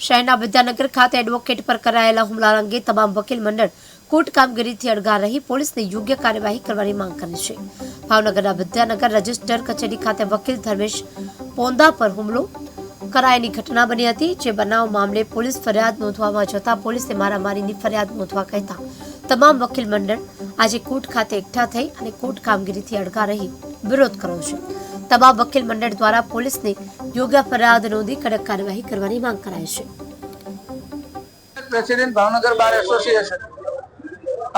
શહેરના વિદ્યાનગર ખાતે એડવોકેટ પર કરાયેલા હુમલા અંગે તમામ વકીલ મંડળ કોર્ટ કામગીરીથી અડગા રહી પોલીસને યોગ્ય કાર્યવાહી કરવાની માંગ કરી છે। ભાવનગરના વિદ્યાનગર રજિસ્ટર કચેરી ખાતે વકીલ ધર્મેશ પોંદા પર હુમલો કરાયાની ઘટના બની હતી, જે બનાવ મામલે પોલીસ ફરિયાદ નોંધવામાં જતા પોલીસે મારામારીની ફરિયાદ નોંધવા કહેતા તમામ વકીલ મંડળ આજે કોર્ટ ખાતે એકઠા થઈ અને કોર્ટ કામગીરીથી અડગા રહી વિરોધ કર્યો છે। તમામ વકીલ મંડળ દ્વારા પોલીસને યોગ્ય ફરિયાદ નોંધી કડક કાર્યવાહી કરવાની માંગ કરાઈ છે। પ્રેસિડેન્ટ ભાવનગર બાર એસોસિએશન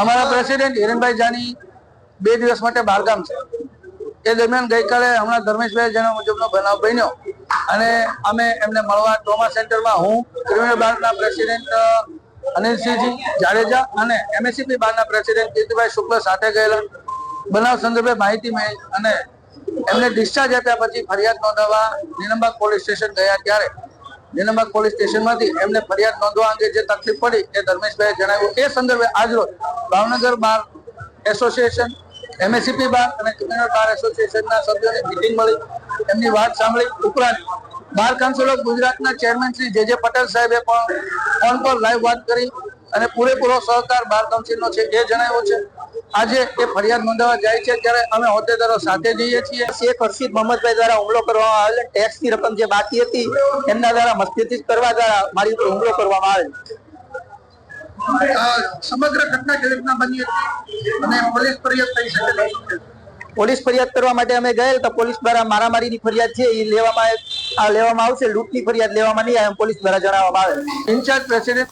અમારા પ્રેસિડેન્ટ હિરેનભાઈ જાની 2 દિવસ માટે બહારગામ છે। એ દરમિયાન ગઈકાલે હમણાં ધર્મેશભાઈ જણાવ્યા મુજબનો બનાવ બન્યો અને અમે એમને મળવા ટ્રોમા સેન્ટરમાં હું ક્રિમિનલ બારના પ્રેસિડેન્ટ અનિલસિંહજી જાડેજા અને એમએસસીપી બારના પ્રેસિડેન્ટ કીર્તિભાઈ શુક્લ સાથે ગયેલા। બનાવ સંદર્ભે માહિતી મળી અને એમને ડિસ્ચાર્જ આપ્યા પછી ફરિયાદ નોંધવા નીલમબાગ પોલીસ સ્ટેશન ગયા, ત્યારે નીલમબાગ પોલીસ સ્ટેશનમાંથી એમને ફરિયાદ નોંધવા અંગે જે તકલીફ પડી એ ધર્મેશભાઈએ જણાવ્યું। એ સંદર્ભે આજરોજ ભાવનગર બાર એસોસિએશન, એમએસસીપી બાર અને ક્રિમિનલ બાર એસોસિએશનના સભ્યોની મીટિંગ મળી, એમની વાત સાંભળી। ઉપરાંત બાર કાઉન્સિલ ઓફ ગુજરાતના ચેરમેન શ્રી જે પટેલ સાહેબે પણ ફોન પર લાઈવ વાત કરી અને પૂરેપૂરો સહકાર બાર કાઉન્સિલનો છે એ જણાવ્યો છે। આજે એ ફરિયાદ નોંધવા જાય છે ત્યારે અમે હોદ્દેદારો સાથે જઈએ છીએ। શેખ હર્ષિદ મોહમ્મદભાઈ દ્વારા હુમલો કરવામાં આવેલ, ટેક્સની રકમ જે બાકી હતી એમના દ્વારા મસ્તીથી કરવા દ્વારા મારી ઉપર હુમલો કરવામાં આવેલ। સમગ્ર ઘટના કેવી રીતના બની હતી અને પોલીસ ફરિયાદ થઈ શકે? પોલીસ ફરિયાદ કરવા માટે અમે ગયેલ તો પોલીસ દ્વારા મારામારીની ફરિયાદ છે એ લેવામાં આવશે, લૂંટની ફરિયાદ લેવામાં નહીં આવે પોલીસ દ્વારા જણાવવામાં આવે। In charge president